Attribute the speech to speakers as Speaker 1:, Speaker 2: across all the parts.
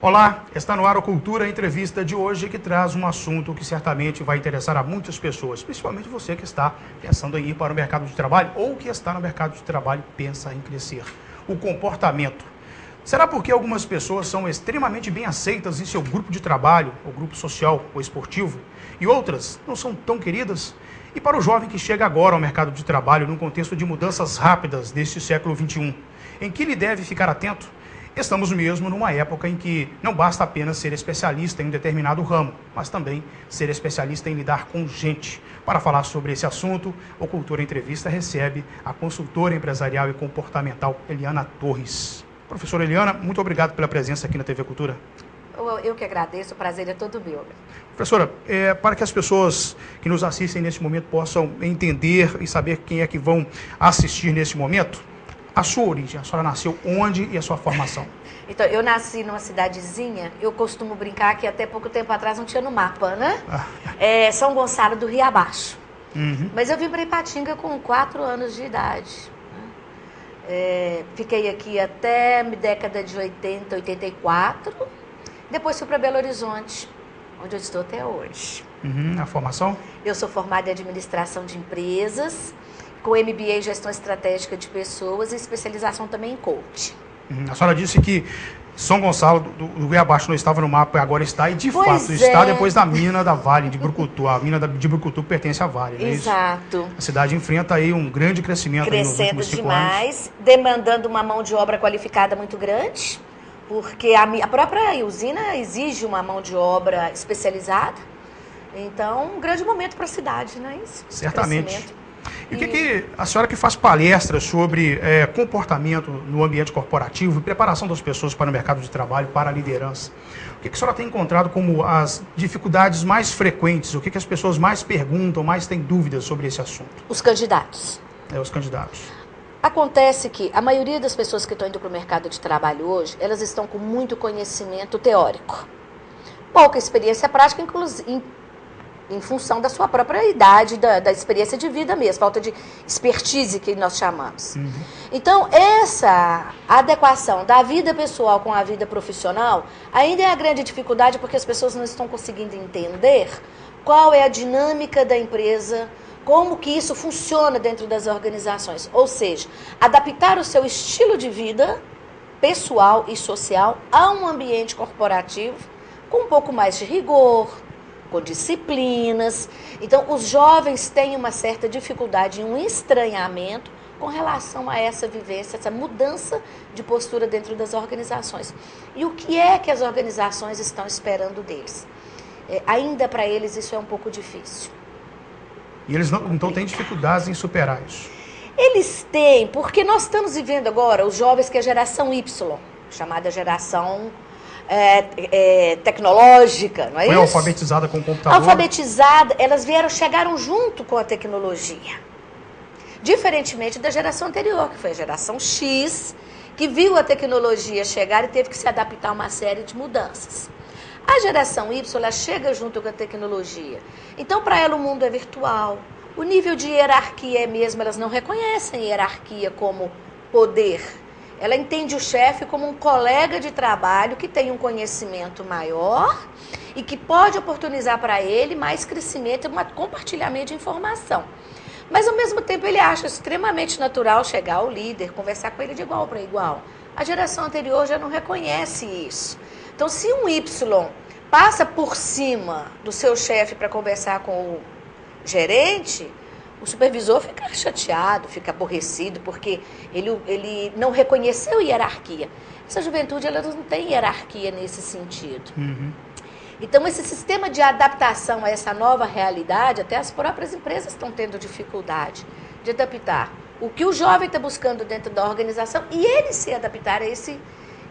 Speaker 1: Olá, está no ar o Cultura Entrevista de hoje, que traz um assunto que certamente vai interessar a muitas pessoas, principalmente você que está pensando em ir para o mercado de trabalho ou que está no mercado de trabalho e pensa em crescer. O comportamento. Será porque algumas pessoas são extremamente bem aceitas em seu grupo de trabalho, ou grupo social ou esportivo, e outras não são tão queridas? E para o jovem que chega agora ao mercado de trabalho num contexto de mudanças rápidas deste século XXI, em que ele deve ficar atento? Estamos mesmo numa época em que não basta apenas ser especialista em um determinado ramo, mas também ser especialista em lidar com gente. Para falar sobre esse assunto, o Cultura Entrevista recebe a consultora empresarial e comportamental Eliana Torres. Professora Eliana, muito obrigado pela presença aqui na TV Cultura.
Speaker 2: Eu que agradeço, o prazer é todo meu.
Speaker 1: Professora, para que as pessoas que nos assistem nesse momento possam entender e saber quem é que vão assistir nesse momento, a sua origem, a senhora nasceu onde e a sua formação?
Speaker 2: Então, eu nasci numa cidadezinha, eu costumo brincar que até pouco tempo atrás não tinha no mapa, né? São Gonçalo do Rio Abaixo.
Speaker 1: Uhum.
Speaker 2: Mas eu vim para Ipatinga com 4 anos de idade. Fiquei aqui até década de 80, 84. Depois fui para Belo Horizonte, onde eu estou até hoje.
Speaker 1: Uhum. A formação?
Speaker 2: Eu sou formada em administração de empresas, com MBA em Gestão Estratégica de Pessoas e especialização também em coaching.
Speaker 1: A senhora disse que São Gonçalo do Rio Abaixo não estava no mapa e agora está, e de fato
Speaker 2: é.
Speaker 1: Está depois da mina da Vale, de Brucutu. A mina de Brucutu pertence à Vale, não é isso?
Speaker 2: Exato.
Speaker 1: A cidade enfrenta aí um grande crescimento nos
Speaker 2: Crescendo
Speaker 1: últimos 5
Speaker 2: demais,
Speaker 1: anos.
Speaker 2: demandando uma mão de obra qualificada muito grande, porque a própria usina exige uma mão de obra especializada. Então, um grande momento para a cidade, não é isso?
Speaker 1: Certamente. E o que a senhora que faz palestras sobre comportamento no ambiente corporativo e preparação das pessoas para o mercado de trabalho, para a liderança, o que a senhora tem encontrado como as dificuldades mais frequentes? O que as pessoas mais perguntam, mais têm dúvidas sobre esse assunto?
Speaker 2: Os candidatos.
Speaker 1: Os candidatos.
Speaker 2: Acontece que a maioria das pessoas que estão indo para o mercado de trabalho hoje, elas estão com muito conhecimento teórico. Pouca experiência prática, inclusive em função da sua própria idade, da experiência de vida mesmo, falta de expertise que nós chamamos.
Speaker 1: Uhum.
Speaker 2: Então, essa adequação da vida pessoal com a vida profissional ainda é a grande dificuldade, porque as pessoas não estão conseguindo entender qual é a dinâmica da empresa, como que isso funciona dentro das organizações. Ou seja, adaptar o seu estilo de vida pessoal e social a um ambiente corporativo com um pouco mais de rigor, com disciplinas. Então, os jovens têm uma certa dificuldade, um estranhamento com relação a essa vivência, essa mudança de postura dentro das organizações. E o que é que as organizações estão esperando deles? Ainda para eles isso é um pouco difícil.
Speaker 1: E eles não têm dificuldades em superar isso?
Speaker 2: Eles têm, porque nós estamos vivendo agora os jovens que é a geração Y, chamada geração tecnológica, não é isso?
Speaker 1: Foi alfabetizada com o computador?
Speaker 2: Alfabetizada, chegaram junto com a tecnologia. Diferentemente da geração anterior, que foi a geração X, que viu a tecnologia chegar e teve que se adaptar a uma série de mudanças. A geração Y, ela chega junto com a tecnologia. Então, para ela, o mundo é virtual. O nível de hierarquia é mesmo, elas não reconhecem hierarquia como poder. Ela entende o chefe como um colega de trabalho que tem um conhecimento maior e que pode oportunizar para ele mais crescimento e um compartilhamento de informação. Mas, ao mesmo tempo, ele acha extremamente natural chegar ao líder, conversar com ele de igual para igual. A geração anterior já não reconhece isso. Então, se um Y passa por cima do seu chefe para conversar com o gerente, o supervisor fica chateado, fica aborrecido, porque ele não reconheceu hierarquia. Essa juventude, ela não tem hierarquia nesse sentido.
Speaker 1: Uhum.
Speaker 2: Então, esse sistema de adaptação a essa nova realidade, até as próprias empresas estão tendo dificuldade de adaptar o que o jovem está buscando dentro da organização e ele se adaptar a esse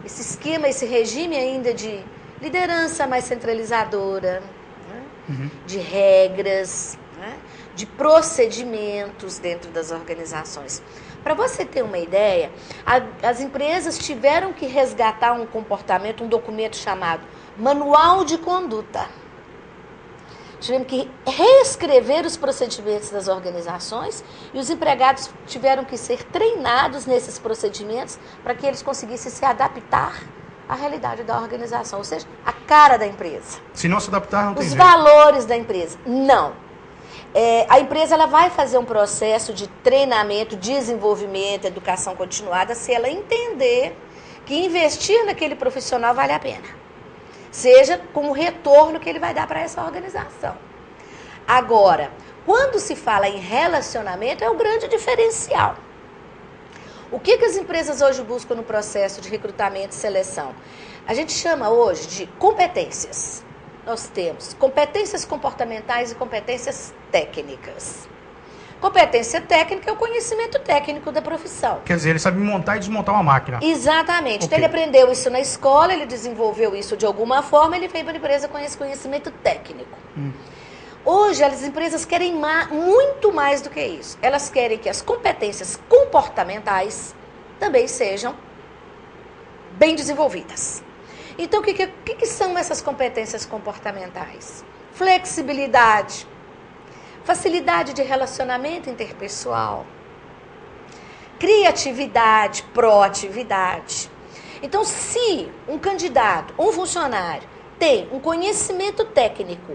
Speaker 2: esquema, esse regime ainda de liderança mais centralizadora, né?
Speaker 1: Uhum.
Speaker 2: De regras, né? De procedimentos dentro das organizações. Para você ter uma ideia, as empresas tiveram que resgatar um comportamento, um documento chamado Manual de Conduta. Tivemos que reescrever os procedimentos das organizações e os empregados tiveram que ser treinados nesses procedimentos para que eles conseguissem se adaptar a realidade da organização, ou seja, a cara da empresa.
Speaker 1: Se não se adaptar, não tem
Speaker 2: Os
Speaker 1: jeito.
Speaker 2: valores da empresa. Não. A empresa ela vai fazer um processo de treinamento, desenvolvimento, educação continuada, se ela entender que investir naquele profissional vale a pena. Seja com o retorno que ele vai dar para essa organização. Agora, quando se fala em relacionamento, é o grande diferencial. O que as empresas hoje buscam no processo de recrutamento e seleção? A gente chama hoje de competências. Nós temos competências comportamentais e competências técnicas. Competência técnica é o conhecimento técnico da profissão.
Speaker 1: Quer dizer, ele sabe montar e desmontar uma máquina.
Speaker 2: Exatamente.
Speaker 1: Okay.
Speaker 2: Então ele aprendeu isso na escola, ele desenvolveu isso de alguma forma, ele veio para a empresa com esse conhecimento técnico. Hoje as empresas querem muito mais do que isso. Elas querem que as competências comportamentais também sejam bem desenvolvidas. Então, o que são essas competências comportamentais? Flexibilidade, facilidade de relacionamento interpessoal, criatividade, proatividade. Então, se um candidato, um funcionário, tem um conhecimento técnico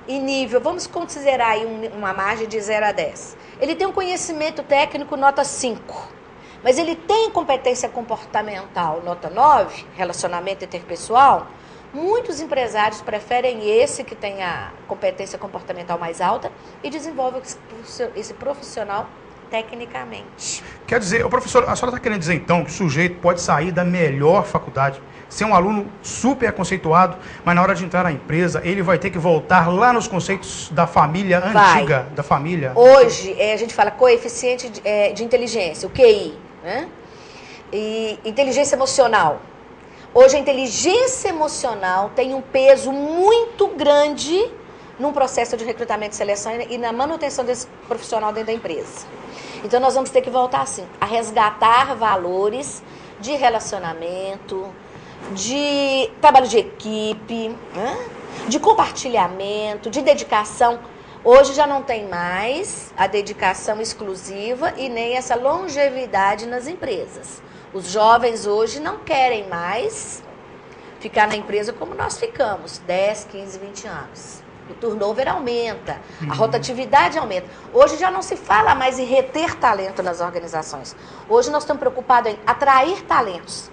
Speaker 2: em nível, vamos considerar aí uma margem de 0 a 10. Ele tem um conhecimento técnico nota 5. Mas ele tem competência comportamental, nota 9, relacionamento interpessoal, muitos empresários preferem esse que tem a competência comportamental mais alta e desenvolvem esse profissional tecnicamente.
Speaker 1: Quer dizer, professor, a senhora está querendo dizer então que o sujeito pode sair da melhor faculdade, ser um aluno super conceituado, mas na hora de entrar na empresa, ele vai ter que voltar lá nos conceitos da família antiga, da família?
Speaker 2: Hoje, a gente fala coeficiente de inteligência, o QI, né? E inteligência emocional. Hoje a inteligência emocional tem um peso muito grande num processo de recrutamento e seleção e na manutenção desse profissional dentro da empresa. Então nós vamos ter que voltar assim, a resgatar valores de relacionamento, de trabalho de equipe, né? De compartilhamento, de dedicação. Hoje já não tem mais a dedicação exclusiva e nem essa longevidade nas empresas. Os jovens hoje não querem mais ficar na empresa como nós ficamos, 10, 15, 20 anos. O turnover aumenta, a rotatividade aumenta. Hoje já não se fala mais em reter talento nas organizações. Hoje nós estamos preocupados em atrair talentos.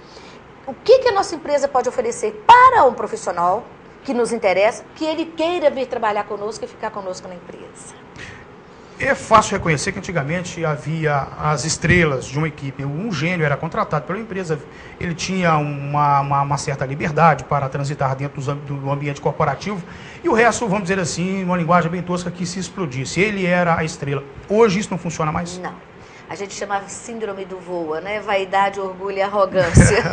Speaker 2: O que a nossa empresa pode oferecer para um profissional que nos interessa, que ele queira vir trabalhar conosco e ficar conosco na empresa?
Speaker 1: É fácil reconhecer que antigamente havia as estrelas de uma equipe. Um gênio era contratado pela empresa, ele tinha uma certa liberdade para transitar dentro do ambiente corporativo e o resto, vamos dizer assim, uma linguagem bem tosca, que se explodisse. Ele era a estrela. Hoje isso não funciona mais?
Speaker 2: Não. A gente chama síndrome do voa, né? Vaidade, orgulho e arrogância.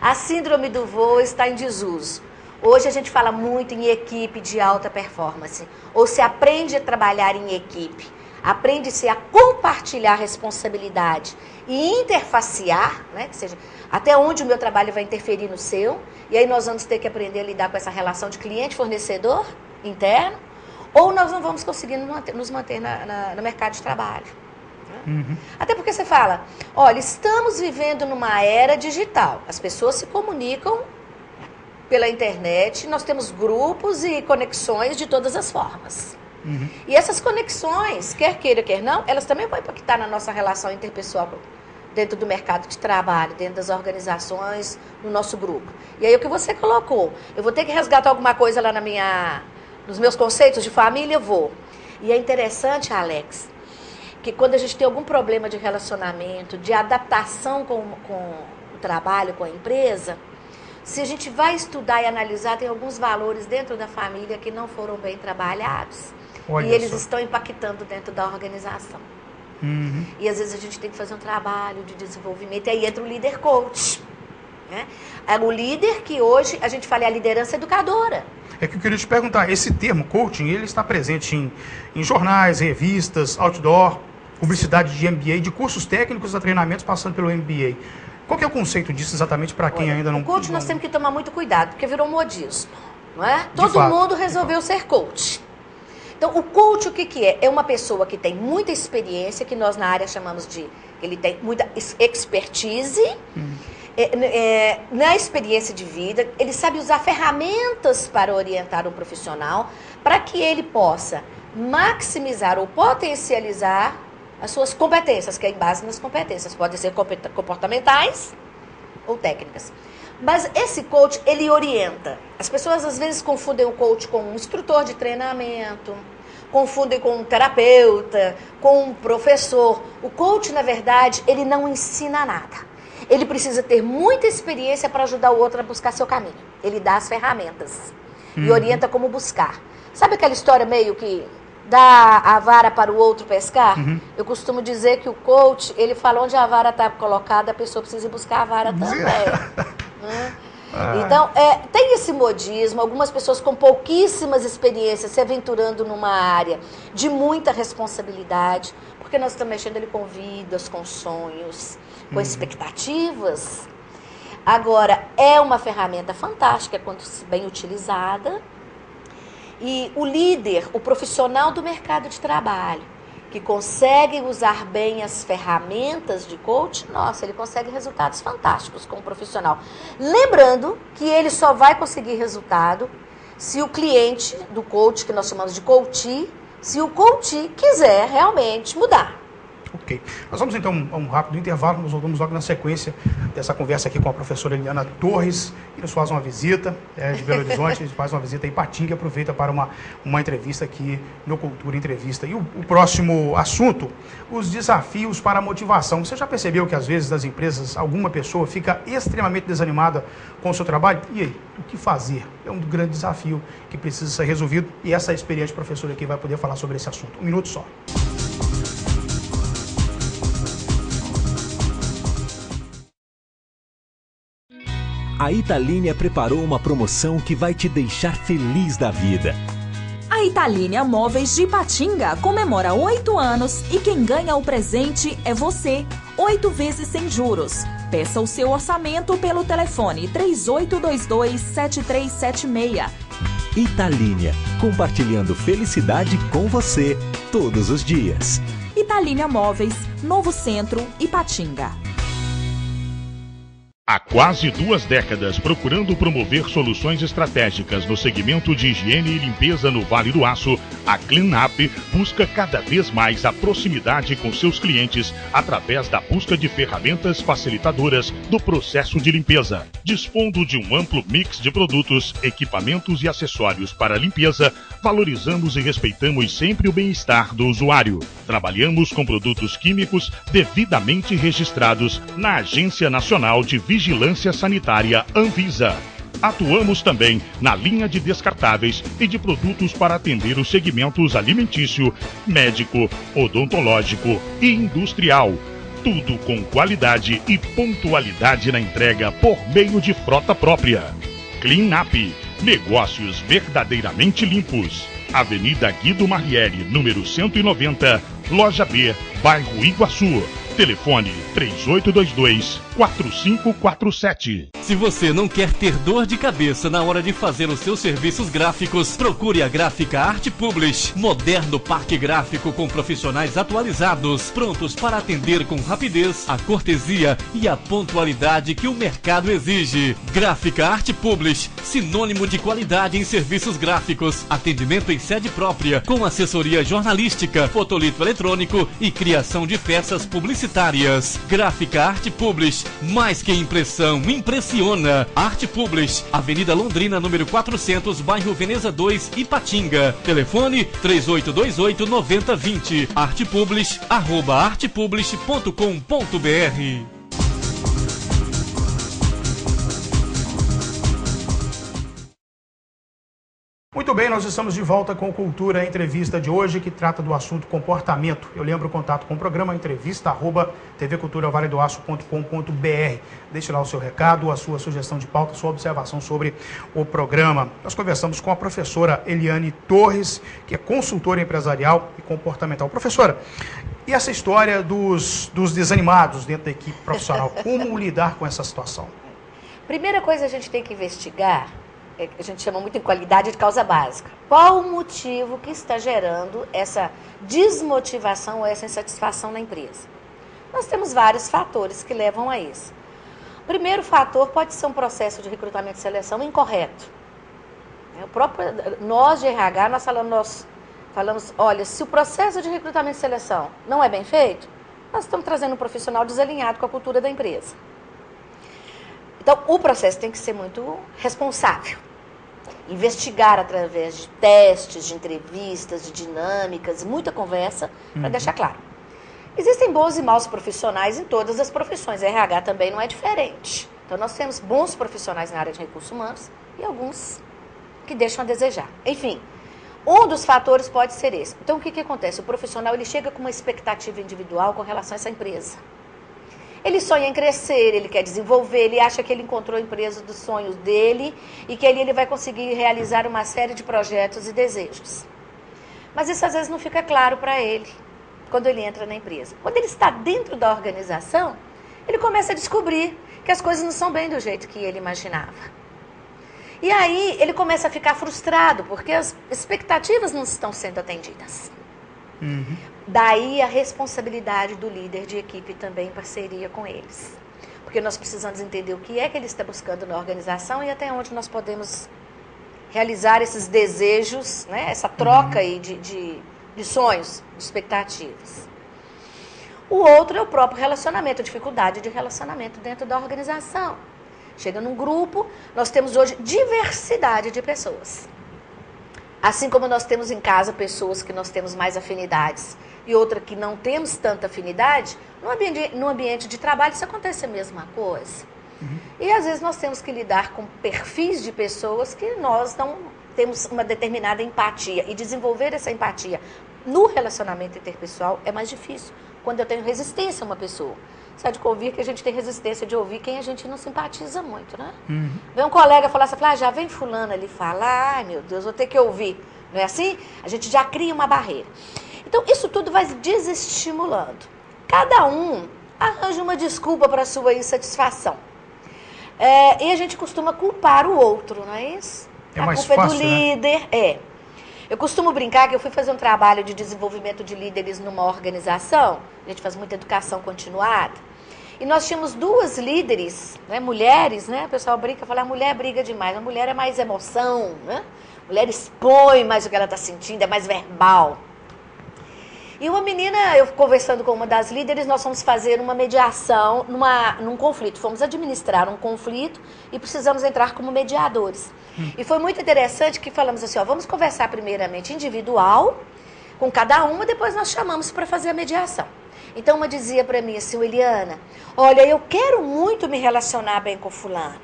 Speaker 2: A síndrome do voa está em desuso. Hoje a gente fala muito em equipe de alta performance. Ou se aprende a trabalhar em equipe, aprende-se a compartilhar responsabilidade e interfacear, né? Que seja, até onde o meu trabalho vai interferir no seu. E aí nós vamos ter que aprender a lidar com essa relação de cliente-fornecedor interno, ou nós não vamos conseguir nos manter no mercado de trabalho. Até porque você fala, olha, estamos vivendo numa era digital. As pessoas se comunicam pela internet, nós temos grupos e conexões de todas as formas. E essas conexões, quer queira, quer não, elas também vão impactar na nossa relação interpessoal dentro do mercado de trabalho, dentro das organizações, no nosso grupo. E aí o que você colocou, eu vou ter que resgatar alguma coisa lá nos meus conceitos de família, eu vou. E é interessante, Alex, que quando a gente tem algum problema de relacionamento, de adaptação com o trabalho, com a empresa, se a gente vai estudar e analisar, tem alguns valores dentro da família que não foram bem trabalhados.
Speaker 1: Olha
Speaker 2: e eles
Speaker 1: só.
Speaker 2: estão impactando dentro da organização. E às vezes a gente tem que fazer um trabalho de desenvolvimento, e aí entra o líder coach. Né? É o líder que hoje a gente fala é a liderança educadora.
Speaker 1: É que eu queria te perguntar, esse termo coaching, ele está presente em jornais, revistas, outdoor, publicidade de MBA, de cursos técnicos a treinamentos passando pelo MBA. Qual que é o conceito disso exatamente para quem ainda não...
Speaker 2: O coach nós temos que tomar muito cuidado, porque virou modismo. Não é? Todo mundo resolveu ser coach. Então, o coach, o que que é? É uma pessoa que tem muita experiência, que nós na área chamamos de... Ele tem muita expertise na experiência de vida. Ele sabe usar ferramentas para orientar um profissional, para que ele possa maximizar ou potencializar as suas competências, que é em base nas competências. Podem ser comportamentais ou técnicas. Mas esse coach, ele orienta. As pessoas às vezes confundem o coach com um instrutor de treinamento, confundem com um terapeuta, com um professor. O coach, na verdade, ele não ensina nada. Ele precisa ter muita experiência para ajudar o outro a buscar seu caminho. Ele dá as ferramentas e orienta como buscar. Sabe aquela história meio que dá a vara para o outro pescar? Eu costumo dizer que o coach, ele fala onde a vara está colocada, a pessoa precisa ir buscar a vara também. Então, tem esse modismo, algumas pessoas com pouquíssimas experiências se aventurando numa área de muita responsabilidade, porque nós estamos mexendo ali com vidas, com sonhos, com expectativas. Agora, é uma ferramenta fantástica quando bem utilizada. E o líder, o profissional do mercado de trabalho, que consegue usar bem as ferramentas de coach, nossa, ele consegue resultados fantásticos como profissional. Lembrando que ele só vai conseguir resultado se o cliente do coach, que nós chamamos de coachee, se o coachee quiser realmente mudar.
Speaker 1: Ok. Nós vamos então a um rápido intervalo, nós voltamos logo na sequência dessa conversa aqui com a professora Eliana Torres, que nos faz uma visita de Belo Horizonte, a gente faz uma visita em Ipatinga, aproveita para uma entrevista aqui no Cultura Entrevista. E o próximo assunto, os desafios para a motivação. Você já percebeu que às vezes nas empresas alguma pessoa fica extremamente desanimada com o seu trabalho? E aí, o que fazer? É um grande desafio que precisa ser resolvido e essa experiente professora aqui vai poder falar sobre esse assunto. Um minuto só.
Speaker 3: A Italínia preparou uma promoção que vai te deixar feliz da vida.
Speaker 4: A Italínia Móveis de Ipatinga comemora 8 anos e quem ganha o presente é você. 8 vezes sem juros. Peça o seu orçamento pelo telefone 3822-7376.
Speaker 3: Italínia, compartilhando felicidade com você todos os dias.
Speaker 4: Italínia Móveis, Novo Centro, Ipatinga.
Speaker 5: Há quase 2 décadas procurando promover soluções estratégicas no segmento de higiene e limpeza no Vale do Aço, a Cleanup busca cada vez mais a proximidade com seus clientes através da busca de ferramentas facilitadoras do processo de limpeza. Dispondo de um amplo mix de produtos, equipamentos e acessórios para limpeza, valorizamos e respeitamos sempre o bem-estar do usuário. Trabalhamos com produtos químicos devidamente registrados na Agência Nacional de Vigilância Sanitária Anvisa. Atuamos também na linha de descartáveis e de produtos para atender os segmentos alimentício, médico, odontológico e industrial. Tudo com qualidade e pontualidade na entrega por meio de frota própria. Cleanup, negócios verdadeiramente limpos. Avenida Guido Marieri, número 190, Loja B, Bairro Iguaçu. Telefone 3822-4547.
Speaker 6: Se você não quer ter dor de cabeça na hora de fazer os seus serviços gráficos, procure a Gráfica Arte Publish. Moderno parque gráfico com profissionais atualizados, prontos para atender com rapidez, a cortesia e a pontualidade que o mercado exige. Gráfica Arte Publish, sinônimo de qualidade em serviços gráficos. Atendimento em sede própria, com assessoria jornalística, fotolito eletrônico e criação de peças publicitárias. Gráfica Arte Publish, mais que impressão, impressiona. Arte Publish, Avenida Londrina, número 400, bairro Veneza 2, Ipatinga. Telefone 3828-9020. Artepublish, @artepublish.com.br.
Speaker 1: Muito bem, nós estamos de volta com Cultura, a entrevista de hoje que trata do assunto comportamento. Eu lembro o contato com o programa, entrevista@tvculturavaledoaço.com.br. Deixe lá o seu recado, a sua sugestão de pauta, a sua observação sobre o programa. Nós conversamos com a professora Eliane Torres, que é consultora empresarial e comportamental. Professora, e essa história dos desanimados dentro da equipe profissional, como lidar com essa situação?
Speaker 2: Primeira coisa a gente tem que investigar, a gente chama muito em qualidade de causa básica. Qual o motivo que está gerando essa desmotivação ou essa insatisfação na empresa? Nós temos vários fatores que levam a isso. O primeiro fator pode ser um processo de recrutamento e seleção incorreto. Nós de RH, nós falamos, olha, se o processo de recrutamento e seleção não é bem feito, nós estamos trazendo um profissional desalinhado com a cultura da empresa. Então, o processo tem que ser muito responsável. Investigar através de testes, de entrevistas, de dinâmicas, muita conversa, para deixar claro. Existem bons e maus profissionais em todas as profissões. A RH também não é diferente. Então, nós temos bons profissionais na área de recursos humanos e alguns que deixam a desejar. Enfim, um dos fatores pode ser esse. Então, o que acontece? O profissional ele chega com uma expectativa individual com relação a essa empresa. Ele sonha em crescer, ele quer desenvolver, ele acha que ele encontrou a empresa dos sonhos dele e que ali ele vai conseguir realizar uma série de projetos e desejos. Mas isso às vezes não fica claro para ele quando ele entra na empresa. Quando ele está dentro da organização, ele começa a descobrir que as coisas não são bem do jeito que ele imaginava. E aí ele começa a ficar frustrado, porque as expectativas não estão sendo atendidas. Daí a responsabilidade do líder de equipe também em parceria com eles. Porque nós precisamos entender o que é que ele está buscando na organização e até onde nós podemos realizar esses desejos, né? Essa troca aí de sonhos, de expectativas. O outro é o próprio relacionamento, a dificuldade de relacionamento dentro da organização. Chega num grupo, nós temos hoje diversidade de pessoas. Assim como nós temos em casa pessoas que nós temos mais afinidades e outra que não temos tanta afinidade, no ambiente de trabalho isso acontece a mesma coisa. E às vezes nós temos que lidar com perfis de pessoas que nós não temos uma determinada empatia. E desenvolver essa empatia no relacionamento interpessoal é mais difícil, quando eu tenho resistência a uma pessoa. Você há de ouvir que a gente tem resistência de ouvir quem a gente não simpatiza muito, né? Vem um colega falar assim, já vem fulano ali falar, ai meu Deus, vou ter que ouvir. Não é assim? A gente já cria uma barreira. Então, isso tudo vai desestimulando. Cada um arranja uma desculpa para a sua insatisfação. E a gente costuma culpar o outro, não é isso?
Speaker 1: É mais
Speaker 2: culpa
Speaker 1: fácil,
Speaker 2: é do líder, né? Eu costumo brincar que eu fui fazer um trabalho de desenvolvimento de líderes numa organização, a gente faz muita educação continuada, e nós tínhamos 2 líderes, né, mulheres, né? O pessoal brinca, fala, a mulher briga demais, a mulher é mais emoção, né? A mulher expõe mais o que ela está sentindo, é mais verbal. E uma menina, eu conversando com uma das líderes, nós fomos fazer uma mediação num conflito. Fomos administrar um conflito e precisamos entrar como mediadores. E foi muito interessante que falamos assim, vamos conversar primeiramente individual, com cada uma, depois nós chamamos para fazer a mediação. Então uma dizia para mim assim, Eliana, olha, eu quero muito me relacionar bem com fulana,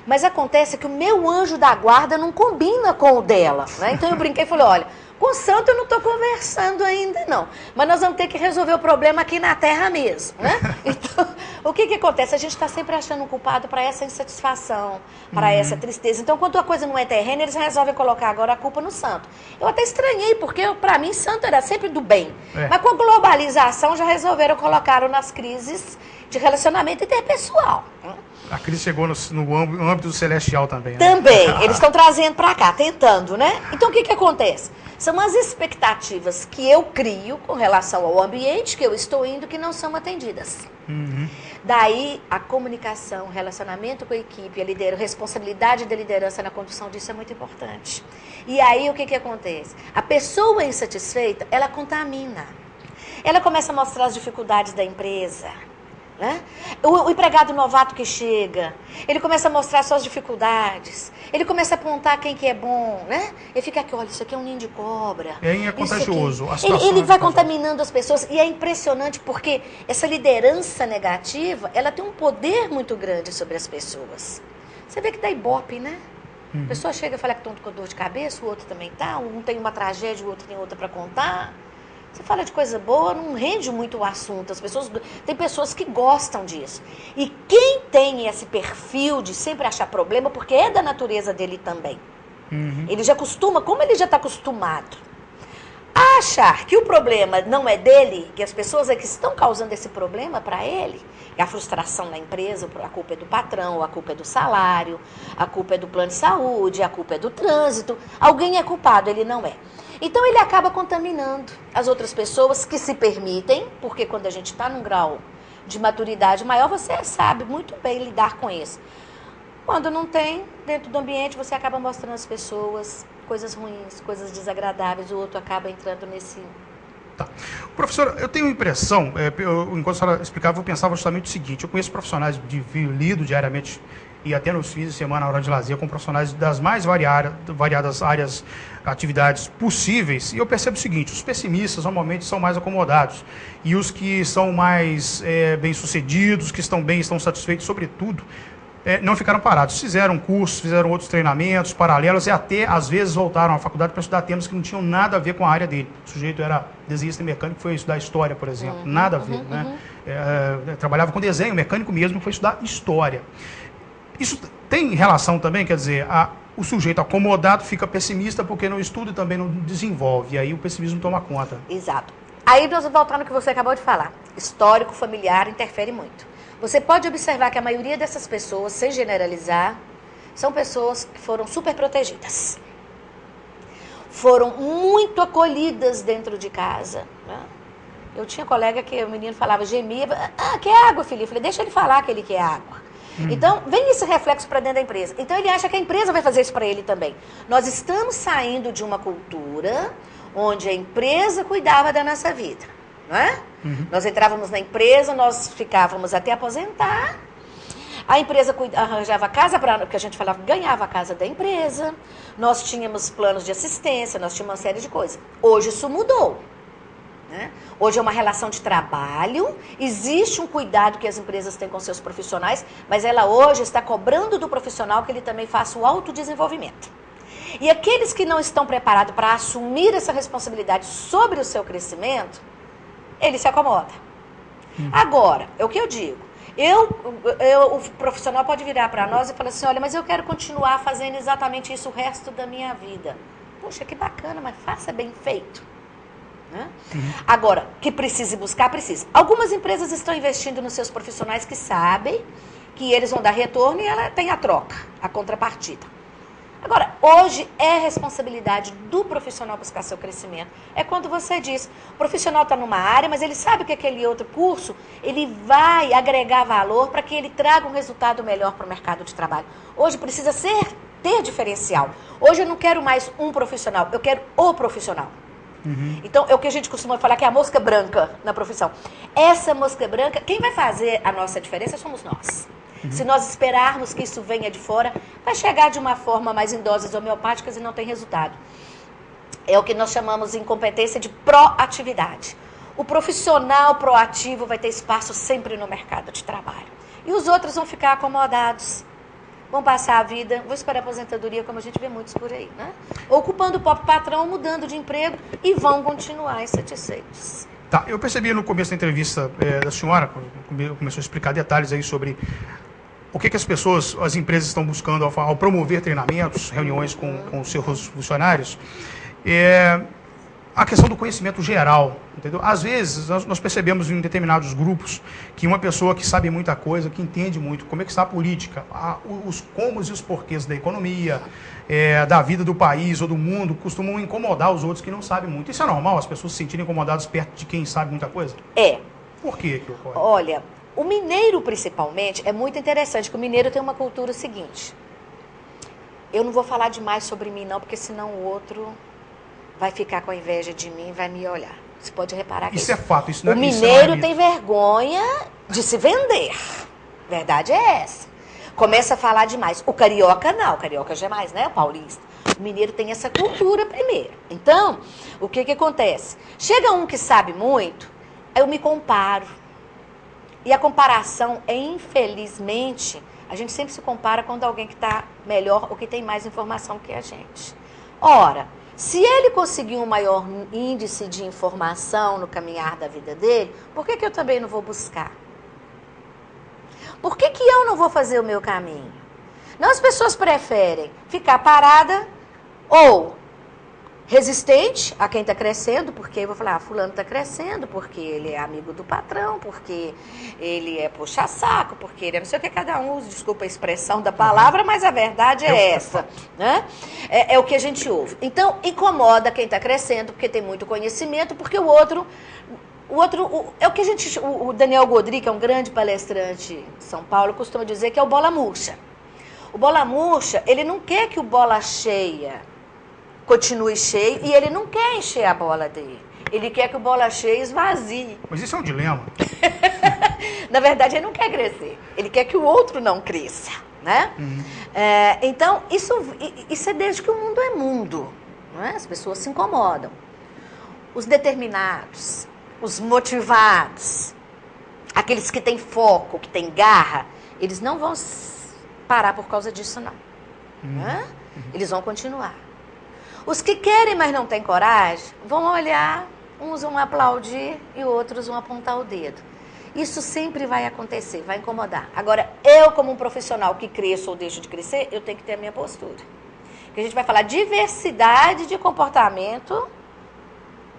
Speaker 2: mas acontece que o meu anjo da guarda não combina com o dela, né? Então eu brinquei e falei, olha, com o santo eu não estou conversando ainda não, mas nós vamos ter que resolver o problema aqui na terra mesmo, né? Então, o que acontece? A gente está sempre achando um culpado para essa insatisfação, para essa tristeza. Então, quando a coisa não é terrena, eles resolvem colocar agora a culpa no santo. Eu até estranhei, porque para mim santo era sempre do bem. Mas com a globalização já resolveram colocar nas crises de relacionamento interpessoal.
Speaker 1: A crise chegou no âmbito celestial também, né?
Speaker 2: Também. Eles estão trazendo para cá, tentando, né? Então, o que acontece? São as expectativas que eu crio com relação ao ambiente que eu estou indo que não são atendidas. Daí, a comunicação, o relacionamento com a equipe, a responsabilidade da liderança na condução disso é muito importante. E aí, o que acontece? A pessoa insatisfeita, ela contamina. Ela começa a mostrar as dificuldades da empresa. Né? O empregado novato que chega, ele começa a mostrar suas dificuldades, ele começa a apontar quem que é bom, né? Ele fica aqui, olha, isso aqui é um ninho de cobra.
Speaker 1: É contagioso.
Speaker 2: Ele vai contaminando as pessoas e é impressionante porque essa liderança negativa, ela tem um poder muito grande sobre as pessoas. Você vê que dá ibope, né? A pessoa chega e fala que estão com dor de cabeça, o outro também tá, um tem uma tragédia, o outro tem outra para contar. Você fala de coisa boa, não rende muito o assunto. Tem pessoas que gostam disso. E quem tem esse perfil de sempre achar problema, porque é da natureza dele também. Ele já costuma, como ele já está acostumado achar que o problema não é dele, que as pessoas é que estão causando esse problema para ele, a frustração na empresa, a culpa é do patrão, a culpa é do salário, a culpa é do plano de saúde, a culpa é do trânsito, alguém é culpado, ele não é. Então ele acaba contaminando as outras pessoas que se permitem, porque quando a gente está num grau de maturidade maior, você sabe muito bem lidar com isso. Quando não tem, dentro do ambiente, você acaba mostrando às pessoas coisas ruins, coisas desagradáveis, o outro acaba entrando nesse...
Speaker 1: Tá. Professora, eu tenho a impressão, enquanto a senhora explicava, eu pensava justamente o seguinte: eu conheço profissionais lido diariamente e até nos fins de semana, na hora de lazer, com profissionais das mais variadas áreas, atividades possíveis, e eu percebo o seguinte: os pessimistas normalmente são mais acomodados, e os que são mais bem-sucedidos, que estão bem, estão satisfeitos, sobretudo, não ficaram parados, fizeram cursos, fizeram outros treinamentos paralelos e até, às vezes, voltaram à faculdade para estudar temas que não tinham nada a ver com a área dele. O sujeito era desenhista mecânico, foi estudar história, por exemplo, nada a ver, né? Trabalhava com desenho mecânico mesmo, foi estudar história. Isso tem relação também, quer dizer, o sujeito acomodado fica pessimista porque não estuda e também não desenvolve, e aí o pessimismo toma conta.
Speaker 2: Exato. Aí nós vamos voltar no que você acabou de falar. Histórico, familiar, interfere muito. Você pode observar que a maioria dessas pessoas, sem generalizar, são pessoas que foram super protegidas. Foram muito acolhidas dentro de casa. Né? Eu tinha colega que o menino falava, gemia, quer água, filho? Eu falei, deixa ele falar que ele quer água. Então, vem esse reflexo para dentro da empresa. Então, ele acha que a empresa vai fazer isso para ele também. Nós estamos saindo de uma cultura onde a empresa cuidava da nossa vida. Não é? Nós entrávamos na empresa, nós ficávamos até aposentar, a empresa arranjava casa, porque a gente falava, ganhava a casa da empresa, nós tínhamos planos de assistência, nós tínhamos uma série de coisas. Hoje isso mudou. Né? Hoje é uma relação de trabalho, existe um cuidado que as empresas têm com seus profissionais, mas ela hoje está cobrando do profissional que ele também faça o autodesenvolvimento. E aqueles que não estão preparados para assumir essa responsabilidade sobre o seu crescimento, ele se acomoda. Agora, é o que eu digo. O profissional pode virar para nós e falar assim, olha, mas eu quero continuar fazendo exatamente isso o resto da minha vida. Poxa, que bacana, mas faça bem feito. Né? Agora, que precise buscar, precisa. Algumas empresas estão investindo nos seus profissionais que sabem que eles vão dar retorno e ela tem a troca, a contrapartida. Agora, hoje é responsabilidade do profissional buscar seu crescimento. É quando você diz, o profissional está numa área, mas ele sabe que aquele outro curso, ele vai agregar valor para que ele traga um resultado melhor para o mercado de trabalho. Hoje precisa ter diferencial. Hoje eu não quero mais um profissional, eu quero o profissional. Então, é o que a gente costuma falar que é a mosca branca na profissão. Essa mosca branca, quem vai fazer a nossa diferença somos nós. Se nós esperarmos que isso venha de fora, vai chegar de uma forma mais em doses homeopáticas e não tem resultado. É o que nós chamamos de incompetência de proatividade. O profissional proativo vai ter espaço sempre no mercado de trabalho. E os outros vão ficar acomodados. Vão passar a vida, vou esperar a aposentadoria, como a gente vê muitos por aí, né? Ocupando o próprio patrão, mudando de emprego e vão continuar insatisfeitos.
Speaker 1: Tá, eu percebi no começo da entrevista da senhora, quando começou a explicar detalhes aí sobre o que as pessoas, as empresas estão buscando ao promover treinamentos, reuniões com os seus funcionários, a questão do conhecimento geral, entendeu? Às vezes, nós percebemos em determinados grupos que uma pessoa que sabe muita coisa, que entende muito como é que está a política, os comos e os porquês da economia, da vida do país ou do mundo, costumam incomodar os outros que não sabem muito. Isso é normal, as pessoas se sentirem incomodadas perto de quem sabe muita coisa?
Speaker 2: É.
Speaker 1: Por que ocorre?
Speaker 2: Olha, o mineiro, principalmente, é muito interessante, que o mineiro tem uma cultura seguinte. Eu não vou falar demais sobre mim, não, porque senão o outro vai ficar com inveja de mim e vai me olhar. Você pode reparar que
Speaker 1: isso é fato. Isso não
Speaker 2: o mineiro tem vergonha de se vender. Verdade é essa. Começa a falar demais. O carioca não. O carioca jamais, né? O paulista. O mineiro tem essa cultura primeiro. Então, o que acontece? Chega um que sabe muito, eu me comparo. E a comparação é, infelizmente, a gente sempre se compara quando alguém que está melhor ou que tem mais informação que a gente. Ora, se ele conseguir um maior índice de informação no caminhar da vida dele, por que eu também não vou buscar? Por que eu não vou fazer o meu caminho? Não, as pessoas preferem ficar parada ou resistente a quem está crescendo, porque eu vou falar, fulano está crescendo, porque ele é amigo do patrão, porque ele é puxa-saco, porque ele é não sei o que cada um usa, desculpa a expressão da palavra, mas a verdade é essa, né? É o que a gente ouve. Então, incomoda quem está crescendo, porque tem muito conhecimento, porque o outro é o que o Daniel Godry, que é um grande palestrante de São Paulo, costuma dizer que é o bola murcha. O bola murcha, ele não quer que o bola cheia continue cheio e ele não quer encher a bola dele. Ele quer que o bola cheia esvazie.
Speaker 1: Mas isso é um dilema.
Speaker 2: Na verdade, ele não quer crescer. Ele quer que o outro não cresça, né? Então, isso é desde que o mundo é mundo. Não é? As pessoas se incomodam. Os determinados, os motivados, aqueles que têm foco, que têm garra, eles não vão parar por causa disso, não. Eles vão continuar. Os que querem, mas não têm coragem, vão olhar, uns vão aplaudir e outros vão apontar o dedo. Isso sempre vai acontecer, vai incomodar. Agora, eu como um profissional que cresço ou deixo de crescer, eu tenho que ter a minha postura. Porque a gente vai falar diversidade de comportamento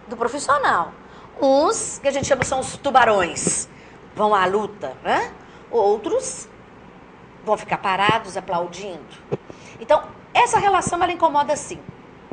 Speaker 2: do profissional. Uns, que a gente chama, são os tubarões, vão à luta, né? Outros vão ficar parados aplaudindo. Então, essa relação, ela incomoda sim.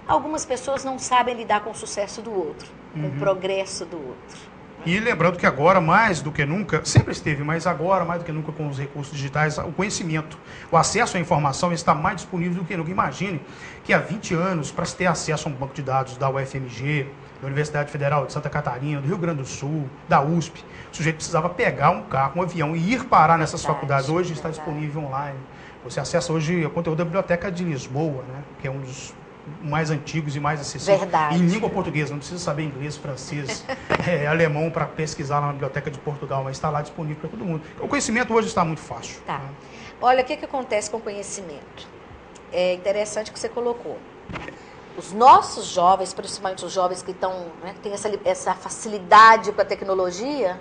Speaker 2: Algumas pessoas não sabem lidar com o sucesso do outro, com o progresso do outro.
Speaker 1: E lembrando que agora, mais do que nunca, sempre esteve, mas agora, mais do que nunca, com os recursos digitais, o conhecimento, o acesso à informação está mais disponível do que nunca. Imagine que há 20 anos, para se ter acesso a um banco de dados da UFMG, da Universidade Federal de Santa Catarina, do Rio Grande do Sul, da USP, o sujeito precisava pegar um carro, um avião e ir parar nessas faculdades. Hoje está disponível online. Você acessa hoje o conteúdo da Biblioteca de Lisboa, né, que é um dos mais antigos e mais acessíveis.
Speaker 2: Verdade.
Speaker 1: Em língua portuguesa, não precisa saber inglês, francês, alemão para pesquisar lá na Biblioteca de Portugal, mas está lá disponível para todo mundo. O conhecimento hoje está muito fácil.
Speaker 2: Tá.
Speaker 1: Né?
Speaker 2: Olha, o que acontece com o conhecimento? É interessante que você colocou. Os nossos jovens, principalmente os jovens que estão, né, que têm essa facilidade com a tecnologia,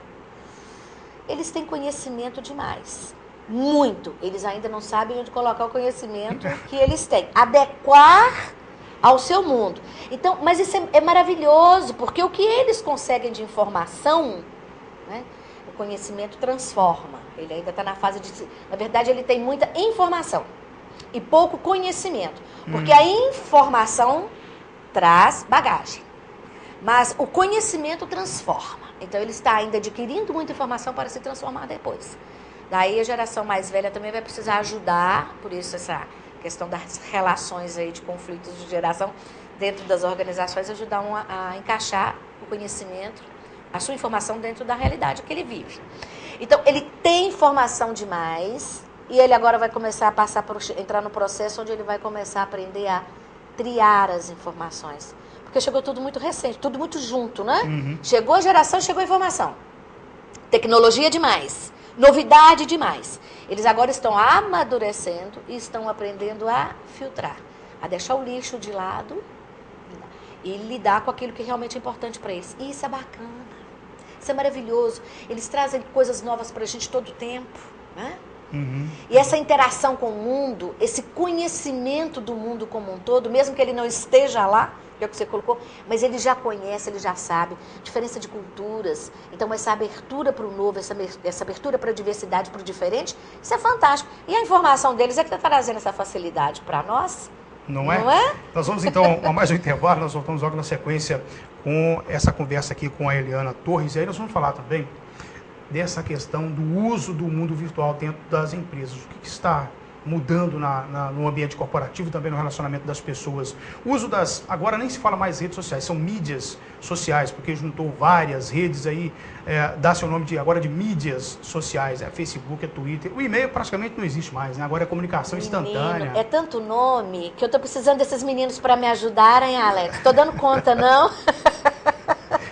Speaker 2: eles têm conhecimento demais. Muito. Eles ainda não sabem onde colocar o conhecimento que eles têm. Adequar ao seu mundo. Então, mas isso é maravilhoso, porque o que eles conseguem de informação, né, o conhecimento transforma. Ele ainda está na fase de... Na verdade, ele tem muita informação e pouco conhecimento. Porque a informação traz bagagem. Mas o conhecimento transforma. Então, ele está ainda adquirindo muita informação para se transformar depois. Daí, a geração mais velha também vai precisar ajudar, por isso essa questão das relações aí de conflitos de geração dentro das organizações, ajudar a encaixar o conhecimento, a sua informação dentro da realidade que ele vive. Então, ele tem informação demais e ele agora vai começar a entrar no processo onde ele vai começar a aprender a triar as informações. Porque chegou tudo muito recente, tudo muito junto, né? Chegou a geração, chegou a informação. Tecnologia demais. Novidade demais. Eles agora estão amadurecendo e estão aprendendo a filtrar, a deixar o lixo de lado e lidar com aquilo que realmente é importante para eles. E isso é bacana, isso é maravilhoso. Eles trazem coisas novas para a gente todo o tempo, né? E essa interação com o mundo, esse conhecimento do mundo como um todo, mesmo que ele não esteja lá, que é o que você colocou, mas ele já conhece, ele já sabe, diferença de culturas. Então, essa abertura para o novo, essa abertura para a diversidade, para o diferente, isso é fantástico. E a informação deles é que está trazendo essa facilidade para nós.
Speaker 1: Não é? Nós vamos então a mais um intervalo, nós voltamos logo na sequência com essa conversa aqui com a Eliana Torres, e aí nós vamos falar também dessa questão do uso do mundo virtual dentro das empresas. O que está mudando no ambiente corporativo, também no relacionamento das pessoas. O uso agora nem se fala mais redes sociais, são mídias sociais, porque juntou várias redes aí, dá seu nome agora de mídias sociais, Facebook, Twitter. O e-mail praticamente não existe mais, né? Agora é comunicação instantânea.
Speaker 2: É tanto nome que eu estou precisando desses meninos para me ajudarem, Alex. Estou dando conta, não?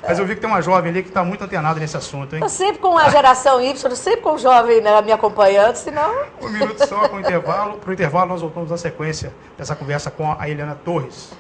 Speaker 1: Mas eu vi que tem uma jovem ali que está muito antenada nesse assunto, hein?
Speaker 2: Estou sempre com a geração Y, sempre com o jovem, né, me acompanhando, senão...
Speaker 1: Um minuto só com o intervalo. Para o intervalo, nós voltamos na sequência dessa conversa com a Eliana Torres.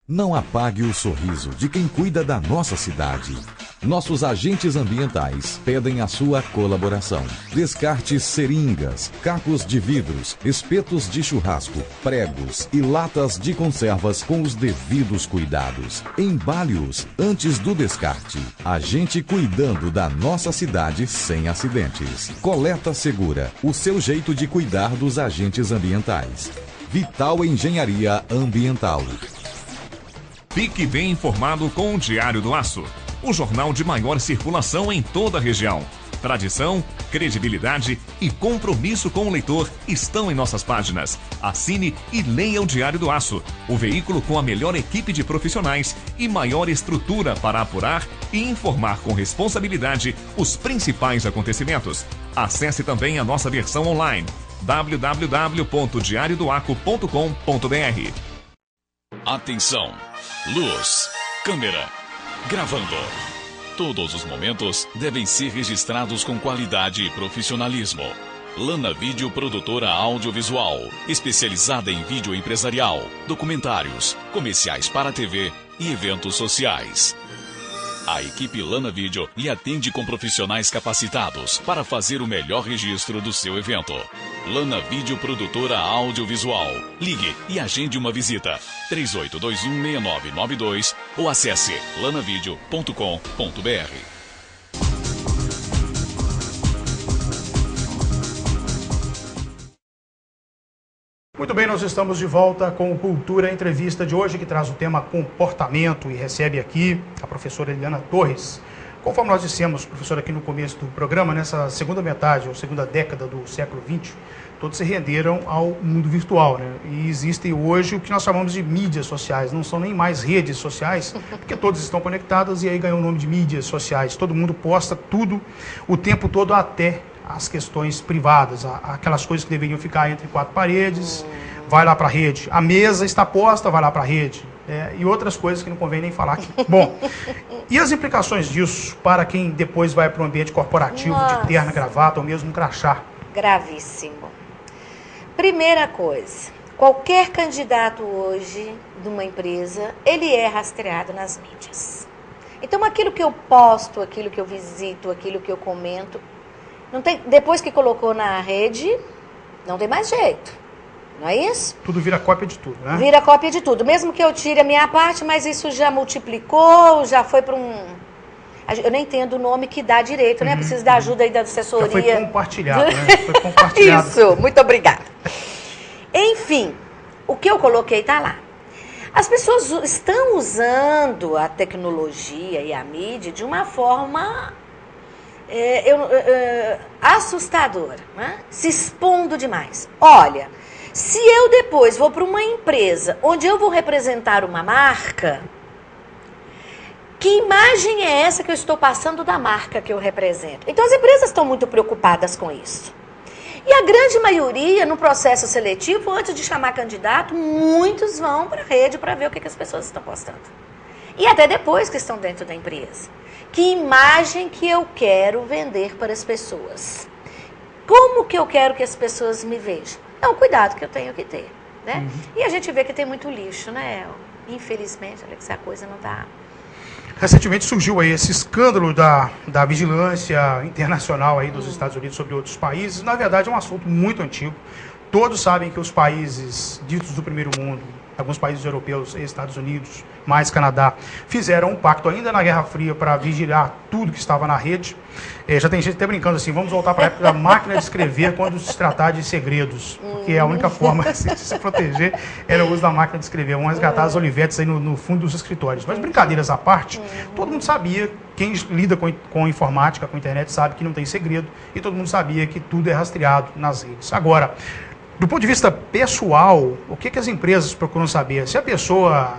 Speaker 7: Não apague o sorriso de quem cuida da nossa cidade. Nossos agentes ambientais pedem a sua colaboração. Descarte seringas, cacos de vidros, espetos de churrasco, pregos e latas de conservas com os devidos cuidados. Embale-os antes do descarte. A gente cuidando da nossa cidade sem acidentes. Coleta Segura, o seu jeito de cuidar dos agentes ambientais. Vital Engenharia Ambiental.
Speaker 8: Fique bem informado com o Diário do Aço, o jornal de maior circulação em toda a região. Tradição, credibilidade e compromisso com o leitor estão em nossas páginas. Assine e leia o Diário do Aço, o veículo com a melhor equipe de profissionais e maior estrutura para apurar e informar com responsabilidade os principais acontecimentos. Acesse também a nossa versão online, www.diariodoaco.com.br.
Speaker 9: Atenção! Luz, câmera, gravando. Todos os momentos devem ser registrados com qualidade e profissionalismo. Lana Vídeo Produtora Audiovisual, especializada em vídeo empresarial, documentários, comerciais para TV e eventos sociais. A equipe Lana Vídeo lhe atende com profissionais capacitados para fazer o melhor registro do seu evento. Lana Vídeo Produtora Audiovisual. Ligue e agende uma visita. 38216992 ou acesse lanavideo.com.br.
Speaker 1: Muito bem, nós estamos de volta com o Cultura Entrevista de hoje, que traz o tema comportamento e recebe aqui a professora Eliana Torres. Conforme nós dissemos, professora, aqui no começo do programa, nessa segunda metade, ou segunda década do século XX, todos se renderam ao mundo virtual, né? E existem hoje o que nós chamamos de mídias sociais, não são nem mais redes sociais, porque todas estão conectadas e aí ganhou o nome de mídias sociais. Todo mundo posta tudo o tempo todo, até as questões privadas, aquelas coisas que deveriam ficar entre quatro paredes, vai lá para a rede. A mesa está posta, vai lá para a rede. E outras coisas que não convém nem falar aqui. Bom, e as implicações disso para quem depois vai para o ambiente corporativo, de terno, gravata ou mesmo um crachá?
Speaker 2: Gravíssimo. Primeira coisa, qualquer candidato hoje de uma empresa, ele é rastreado nas mídias. Então aquilo que eu posto, aquilo que eu visito, aquilo que eu comento, não tem, depois que colocou na rede, não tem mais jeito. Não é isso?
Speaker 1: Tudo vira cópia de tudo, né?
Speaker 2: Vira cópia de tudo. Mesmo que eu tire a minha parte, mas isso já multiplicou, já foi para um... Eu nem entendo o nome que dá direito, né? Preciso da ajuda aí da assessoria.
Speaker 1: Já foi compartilhado, né? Foi compartilhado.
Speaker 2: Isso, muito obrigada. Enfim, o que eu coloquei está lá. As pessoas estão usando a tecnologia e a mídia de uma forma assustadora, né? Se expondo demais. Olha, se eu depois vou para uma empresa onde eu vou representar uma marca, que imagem é essa que eu estou passando da marca que eu represento? Então as empresas estão muito preocupadas com isso. E a grande maioria, no processo seletivo, antes de chamar candidato, muitos vão para a rede para ver o que as pessoas estão postando. E até depois que estão dentro da empresa. Que imagem que eu quero vender para as pessoas? Como que eu quero que as pessoas me vejam? É um cuidado que eu tenho que ter, né? E a gente vê que tem muito lixo, né? Infelizmente, Alex, a coisa não está...
Speaker 1: Recentemente surgiu aí esse escândalo da vigilância internacional aí dos Estados Unidos sobre outros países. Na verdade, é um assunto muito antigo. Todos sabem que os países ditos do primeiro mundo, alguns países europeus e Estados Unidos, mais Canadá, fizeram um pacto ainda na Guerra Fria para vigiar tudo que estava na rede. Já tem gente até brincando assim, vamos voltar para a época da máquina de escrever quando se tratar de segredos, porque a única forma de se proteger era o uso da máquina de escrever. Vamos resgatar as olivetes aí no fundo dos escritórios. Mas brincadeiras à parte, todo mundo sabia, quem lida com informática, com internet, sabe que não tem segredo, e todo mundo sabia que tudo é rastreado nas redes. Agora, do ponto de vista pessoal, o que as empresas procuram saber? Se a pessoa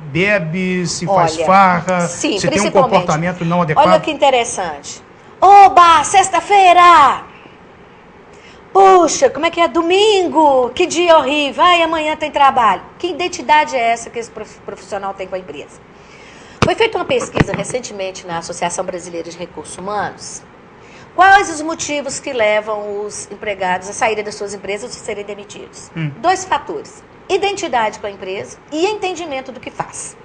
Speaker 1: bebe, se faz farra,
Speaker 2: sim,
Speaker 1: se tem um comportamento não adequado.
Speaker 2: Olha que interessante. Oba, sexta-feira! Puxa, como é que é? Domingo! Que dia horrível! Ai, amanhã tem trabalho. Que identidade é essa que esse profissional tem com a empresa? Foi feita uma pesquisa recentemente na Associação Brasileira de Recursos Humanos. Quais os motivos que levam os empregados a saírem das suas empresas ou a serem demitidos? 2 fatores. Identidade com a empresa e entendimento do que faz.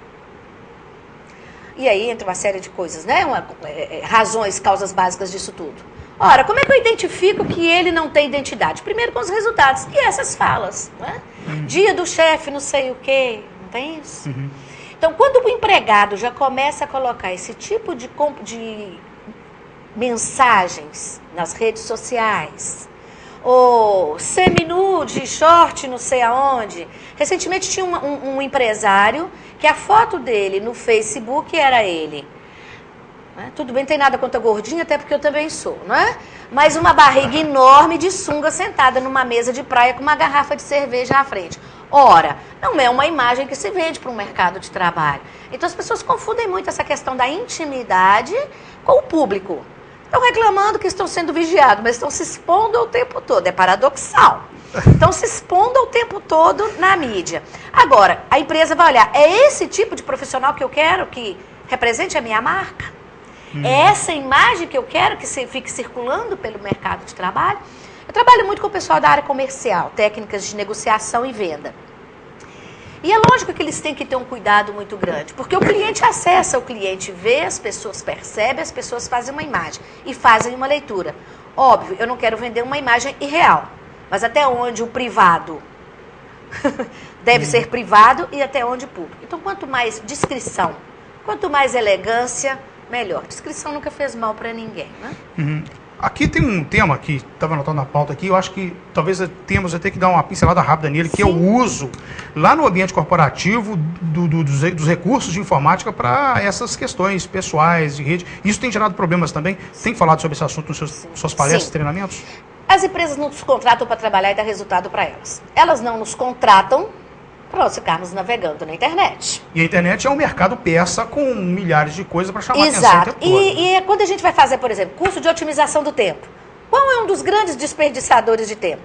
Speaker 2: E aí entra uma série de coisas, né? Razões, causas básicas disso tudo. Ora, como é que eu identifico que ele não tem identidade? Primeiro com os resultados e essas falas, né? Dia do chefe, não sei o quê, não tem isso? Então, quando o empregado já começa a colocar esse tipo de mensagens nas redes sociais, ou seminu de short não sei aonde. Recentemente tinha um empresário que a foto dele no Facebook era ele. Tudo bem, não tem nada contra gordinha, até porque eu também sou, não é? Mas uma barriga enorme de sunga sentada numa mesa de praia com uma garrafa de cerveja à frente. Ora, não é uma imagem que se vende para um mercado de trabalho. Então as pessoas confundem muito essa questão da intimidade com o público. Estão reclamando que estão sendo vigiados, mas estão se expondo o tempo todo. É paradoxal. Estão se expondo o tempo todo na mídia. Agora, a empresa vai olhar, é esse tipo de profissional que eu quero que represente a minha marca? É essa imagem que eu quero que fique circulando pelo mercado de trabalho? Eu trabalho muito com o pessoal da área comercial, técnicas de negociação e venda. E é lógico que eles têm que ter um cuidado muito grande, porque o cliente acessa, o cliente vê, as pessoas percebem, as pessoas fazem uma imagem e fazem uma leitura. Óbvio, eu não quero vender uma imagem irreal, mas até onde o privado deve ser privado e até onde público. Então, quanto mais discrição, quanto mais elegância, melhor. Discrição nunca fez mal para ninguém, né?
Speaker 1: Aqui tem um tema que estava anotado na pauta aqui, eu acho que talvez temos até que dar uma pincelada rápida nele, que é o uso lá no ambiente corporativo dos recursos de informática para essas questões pessoais, de rede. Isso tem gerado problemas também? Tem falado sobre esse assunto nos suas palestras e treinamentos?
Speaker 2: As empresas não nos contratam para trabalhar e dar resultado para elas. Elas não nos contratam para nós ficarmos navegando na internet.
Speaker 1: E a internet é um mercado persa com milhares de coisas para chamar
Speaker 2: Exato.
Speaker 1: atenção o tempo todo.
Speaker 2: E quando a gente vai fazer, por exemplo, curso de otimização do tempo, qual é um dos grandes desperdiçadores de tempo?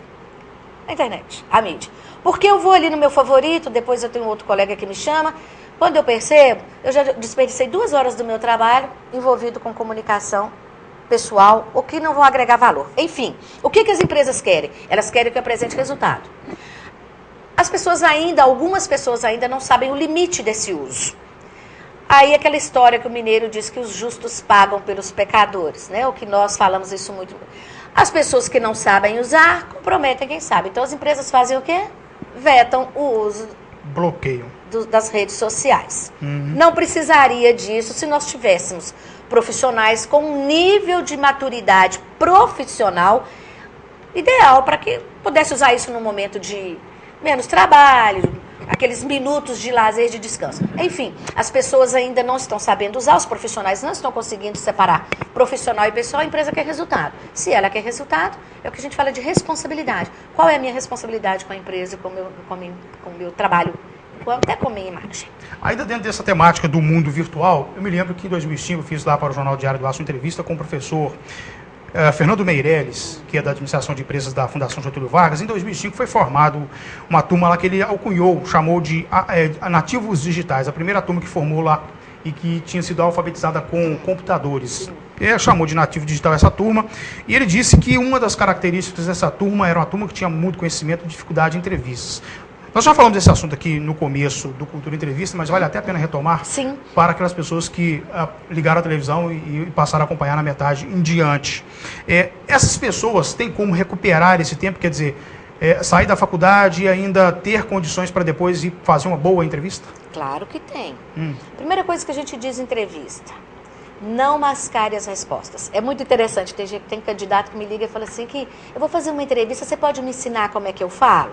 Speaker 2: A internet, a mídia. Porque eu vou ali no meu favorito, depois eu tenho outro colega que me chama, quando eu percebo, eu já desperdicei 2 horas do meu trabalho envolvido com comunicação pessoal, ou que não vão agregar valor. Enfim, o que as empresas querem? Elas querem que eu apresente resultado. Algumas pessoas ainda não sabem o limite desse uso. Aí aquela história que o mineiro diz que os justos pagam pelos pecadores, né? O que nós falamos isso muito. As pessoas que não sabem usar, comprometem quem sabe. Então as empresas fazem o quê? Vetam o uso.
Speaker 1: Bloqueiam.
Speaker 2: Das redes sociais. Não precisaria disso se nós tivéssemos profissionais com um nível de maturidade profissional ideal para que pudesse usar isso no momento de menos trabalho, aqueles minutos de lazer, de descanso. Enfim, as pessoas ainda não estão sabendo usar, os profissionais não estão conseguindo separar profissional e pessoal, a empresa quer resultado. Se ela quer resultado, é o que a gente fala de responsabilidade. Qual é a minha responsabilidade com a empresa, com o meu trabalho, até com a minha imagem?
Speaker 1: Ainda dentro dessa temática do mundo virtual, eu me lembro que em 2005 eu fiz lá para o Jornal Diário do Aço uma entrevista com o professor Fernando Meirelles, que é da administração de empresas da Fundação Getúlio Vargas. Em 2005 foi formado uma turma lá que ele alcunhou, chamou de nativos digitais, a primeira turma que formou lá e que tinha sido alfabetizada com computadores. Ele chamou de nativo digital essa turma, e ele disse que uma das características dessa turma era uma turma que tinha muito conhecimento e dificuldade em entrevistas. Nós já falamos desse assunto aqui no começo do Cultura Entrevista, mas vale até a pena retomar.
Speaker 2: Sim.
Speaker 1: Para aquelas pessoas que ligaram a televisão e passaram a acompanhar na metade em diante. Essas pessoas têm como recuperar esse tempo, quer dizer, sair da faculdade e ainda ter condições para depois ir fazer uma boa entrevista?
Speaker 2: Claro que tem. Primeira coisa que a gente diz em entrevista, não mascare as respostas. É muito interessante, tem candidato que me liga e fala assim, que eu vou fazer uma entrevista, você pode me ensinar como é que eu falo?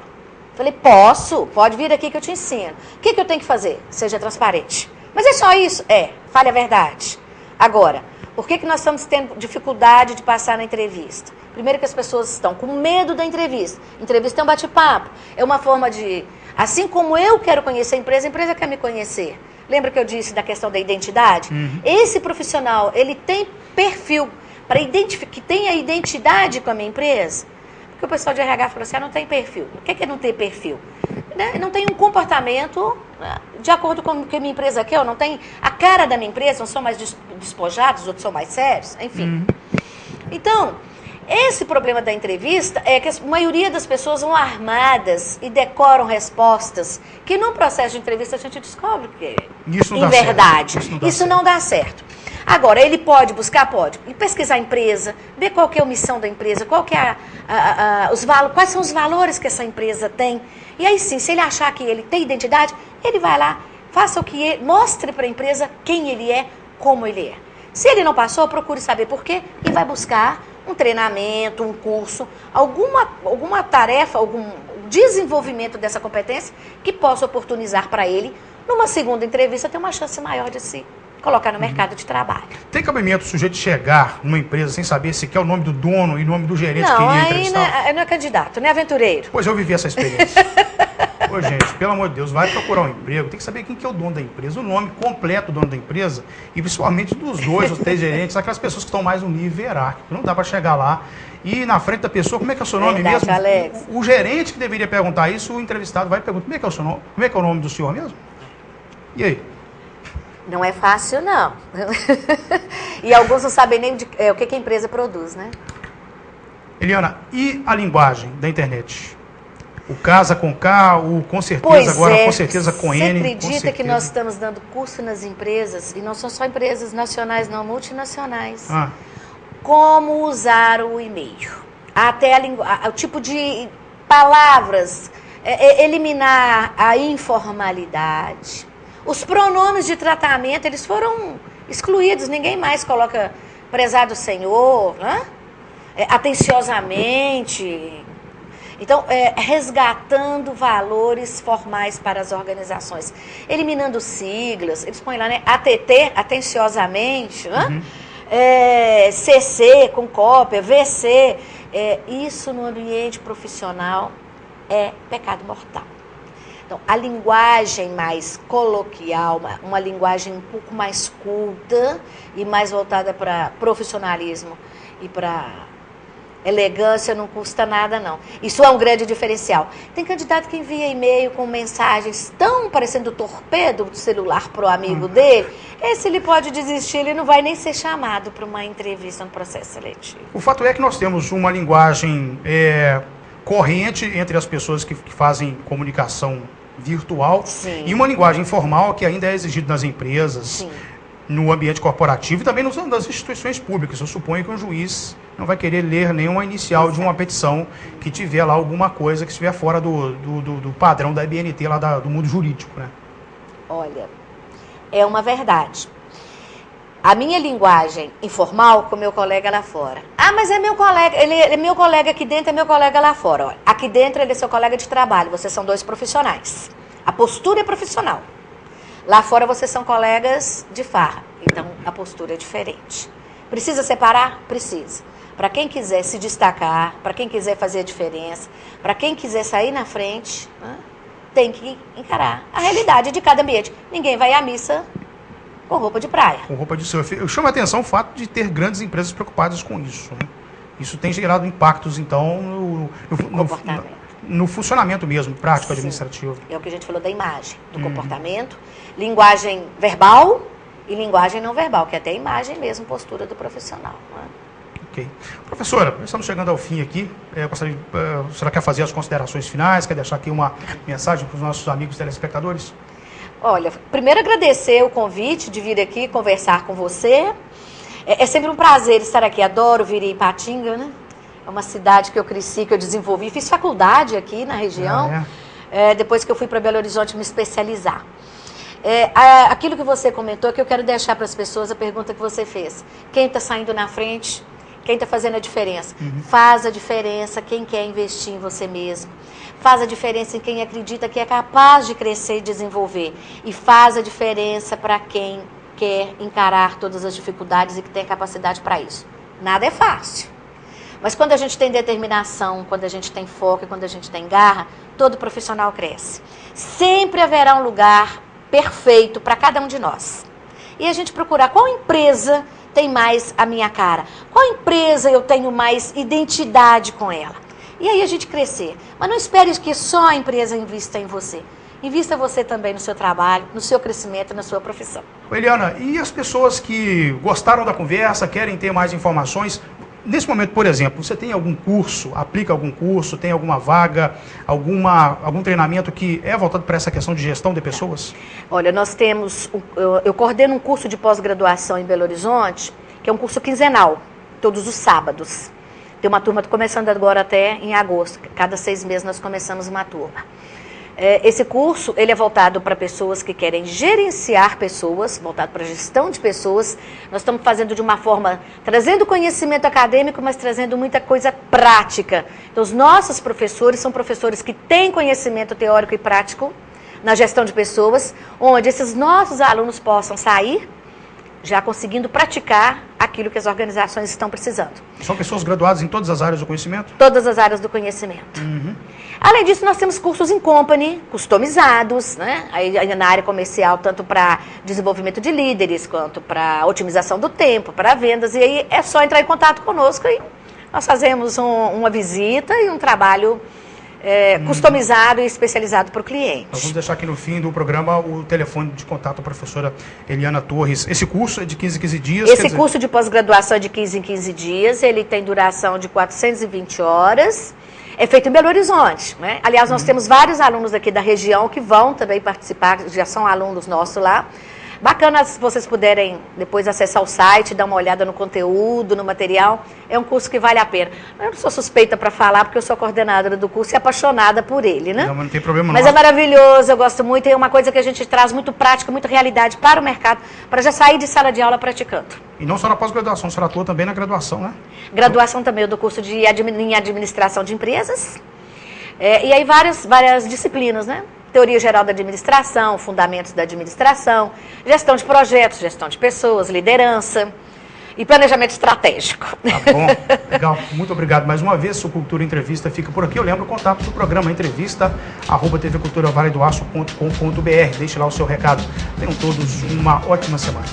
Speaker 2: Falei, posso, pode vir aqui que eu te ensino. O que eu tenho que fazer? Seja transparente. Mas é só isso? Fale a verdade. Agora, por que nós estamos tendo dificuldade de passar na entrevista? Primeiro que as pessoas estão com medo da entrevista. Entrevista é um bate-papo, é uma forma de... Assim como eu quero conhecer a empresa quer me conhecer. Lembra que eu disse da questão da identidade? Esse profissional, ele tem perfil para identificar, que tem a identidade com a minha empresa? O pessoal de RH falou assim, não tem perfil. O que é não ter perfil? Não tem um comportamento de acordo com o que a minha empresa quer, ou não tem a cara da minha empresa, uns são mais despojados, outros são mais sérios, enfim. Então, Esse problema da entrevista é que a maioria das pessoas vão armadas e decoram respostas que no processo de entrevista a gente descobre que
Speaker 1: Isso não
Speaker 2: em
Speaker 1: dá
Speaker 2: verdade.
Speaker 1: certo.
Speaker 2: Isso não dá certo. Agora, ele pode buscar? Pode. E pesquisar a empresa, ver qual que é a missão da empresa, qual que é quais são os valores que essa empresa tem. E aí sim, se ele achar que ele tem identidade, ele vai lá, faça o que ele, mostre para a empresa quem ele é, como ele é. Se ele não passou, procure saber por quê e vai buscar um treinamento, um curso, alguma tarefa, algum desenvolvimento dessa competência que possa oportunizar para ele, numa segunda entrevista, ter uma chance maior de se colocar no mercado de trabalho.
Speaker 1: Tem cabimento o sujeito chegar numa empresa sem saber se quer o nome do dono e o nome do gerente que iria entrevistar?
Speaker 2: Não, não é candidato, não é aventureiro.
Speaker 1: Pois eu vivi essa experiência. Ô, gente, pelo amor de Deus, vai procurar um emprego, tem que saber quem que é o dono da empresa, o nome completo do dono da empresa e principalmente dos dois, os três gerentes, aquelas pessoas que estão mais no nível hierárquico. Não dá para chegar lá e na frente da pessoa, como é que é o seu nome
Speaker 2: Verdade,
Speaker 1: mesmo?
Speaker 2: Alex.
Speaker 1: O gerente que deveria perguntar isso, o entrevistado vai perguntar, como é que é o seu nome? Como é que é o nome do senhor mesmo? E aí?
Speaker 2: Não é fácil, não. E alguns não sabem nem o que a empresa produz, né?
Speaker 1: Eliana, e a linguagem da internet? O casa com K, o com certeza
Speaker 2: Pois
Speaker 1: agora,
Speaker 2: é,
Speaker 1: com certeza com N.
Speaker 2: Você
Speaker 1: com
Speaker 2: acredita
Speaker 1: certeza.
Speaker 2: que nós estamos dando curso nas empresas, e não são só empresas nacionais, não, multinacionais, como usar o e-mail. Até o tipo de palavras, eliminar a informalidade. Os pronomes de tratamento, eles foram excluídos, ninguém mais coloca prezado senhor, né? Atenciosamente. Então, resgatando valores formais para as organizações, eliminando siglas, eles põem lá, né, ATT, atenciosamente, né? CC, com cópia, VC, isso no ambiente profissional é pecado mortal. Então, a linguagem mais coloquial, uma linguagem um pouco mais culta e mais voltada para profissionalismo e para elegância, não custa nada, não. Isso é um grande diferencial. Tem candidato que envia e-mail com mensagens tão parecendo torpedo do celular para o amigo dele. Esse ele pode desistir, ele não vai nem ser chamado para uma entrevista no processo seletivo.
Speaker 1: O fato é que nós temos uma linguagem corrente entre as pessoas que fazem comunicação virtual.
Speaker 2: Sim.
Speaker 1: E uma linguagem informal que ainda é exigida nas empresas,
Speaker 2: Sim.
Speaker 1: no ambiente corporativo e também nas instituições públicas. Eu suponho que um juiz não vai querer ler nenhuma inicial de uma petição que tiver lá alguma coisa que estiver fora do padrão da IBNT lá do mundo jurídico, né?
Speaker 2: Olha, é uma verdade. A minha linguagem informal com meu colega lá fora. Ah, mas é meu colega, ele é meu colega aqui dentro, é meu colega lá fora. Olha, aqui dentro ele é seu colega de trabalho, vocês são dois profissionais. A postura é profissional. Lá fora vocês são colegas de farra, então a postura é diferente. Precisa separar? Precisa. Para quem quiser se destacar, para quem quiser fazer a diferença, para quem quiser sair na frente, né, tem que encarar a realidade de cada ambiente. Ninguém vai à missa com roupa de praia.
Speaker 1: Com roupa de surf. Eu chamo a atenção o fato de ter grandes empresas preocupadas com isso, né? Isso tem gerado impactos, então, no funcionamento mesmo, prático,
Speaker 2: Sim.
Speaker 1: administrativo.
Speaker 2: É o que a gente falou da imagem, do comportamento, linguagem verbal e linguagem não verbal, que é até a imagem mesmo, postura do profissional. Né?
Speaker 1: Ok. Professora, estamos chegando ao fim aqui. A senhora quer fazer as considerações finais? Quer deixar aqui uma mensagem para os nossos amigos telespectadores?
Speaker 2: Olha, primeiro agradecer o convite de vir aqui conversar com você. É sempre um prazer estar aqui. Adoro vir em Ipatinga, né? É uma cidade que eu cresci, que eu desenvolvi. Fiz faculdade aqui na região. Depois que eu fui para Belo Horizonte me especializar. Aquilo que você comentou, é que eu quero deixar para as pessoas a pergunta que você fez. Quem está saindo na frente? Quem está fazendo a diferença? Faz a diferença quem quer investir em você mesmo. Faz a diferença em quem acredita que é capaz de crescer e desenvolver. E faz a diferença para quem quer encarar todas as dificuldades e que tem capacidade para isso. Nada é fácil. Mas quando a gente tem determinação, quando a gente tem foco e quando a gente tem garra, todo profissional cresce. Sempre haverá um lugar perfeito para cada um de nós. E a gente procurar qual empresa tem mais a minha cara, qual empresa eu tenho mais identidade com ela. E aí a gente crescer. Mas não espere que só a empresa invista em você. Invista você também no seu trabalho, no seu crescimento, na sua profissão.
Speaker 1: Eliana, e as pessoas que gostaram da conversa, querem ter mais informações, Nesse momento, por exemplo, você tem algum curso, aplica algum curso, tem alguma vaga, algum treinamento que é voltado para essa questão de gestão de pessoas?
Speaker 2: Olha, nós temos, eu coordeno um curso de pós-graduação em Belo Horizonte, que é um curso quinzenal, todos os sábados. Tem uma turma começando agora até em agosto, cada 6 meses nós começamos uma turma. Esse curso, ele é voltado para pessoas que querem gerenciar pessoas, voltado para a gestão de pessoas. Nós estamos fazendo de uma forma, trazendo conhecimento acadêmico, mas trazendo muita coisa prática. Então, os nossos professores são professores que têm conhecimento teórico e prático na gestão de pessoas, onde esses nossos alunos possam sair já conseguindo praticar aquilo que as organizações estão precisando.
Speaker 1: São pessoas graduadas em todas as áreas do conhecimento?
Speaker 2: Todas as áreas do conhecimento.
Speaker 1: Uhum.
Speaker 2: Além disso, nós temos cursos in company, customizados, né? Aí na área comercial, tanto para desenvolvimento de líderes, quanto para otimização do tempo, para vendas. E aí é só entrar em contato conosco e nós fazemos uma visita e um trabalho customizado e especializado para o cliente.
Speaker 1: Nós vamos deixar aqui no fim do programa o telefone de contato da professora Eliana Torres. Esse curso é de 15 em 15 dias?
Speaker 2: Esse curso de pós-graduação é de 15 em 15 dias, ele tem duração de 420 horas, é feito em Belo Horizonte, né? Aliás, nós temos vários alunos aqui da região que vão também participar, já são alunos nossos lá. Bacana se vocês puderem depois acessar o site, dar uma olhada no conteúdo, no material. É um curso que vale a pena. Eu não sou suspeita para falar, porque eu sou coordenadora do curso e apaixonada por ele, né?
Speaker 1: Não tem problema não.
Speaker 2: Mas é maravilhoso, eu gosto muito. É uma coisa que a gente traz muito prática, muita realidade para o mercado, para já sair de sala de aula praticando.
Speaker 1: E não só na pós-graduação, a senhora atua também na graduação, né?
Speaker 2: Graduação também, eu dou curso em administração de empresas. E aí várias disciplinas, né? Teoria geral da administração, fundamentos da administração, gestão de projetos, gestão de pessoas, liderança e planejamento estratégico.
Speaker 1: Tá bom, legal. Muito obrigado mais uma vez. O Cultura Entrevista fica por aqui. Eu lembro o contato do programa entrevista @tvculturavaledoaço.com.br. Deixe lá o seu recado. Tenham todos uma ótima semana.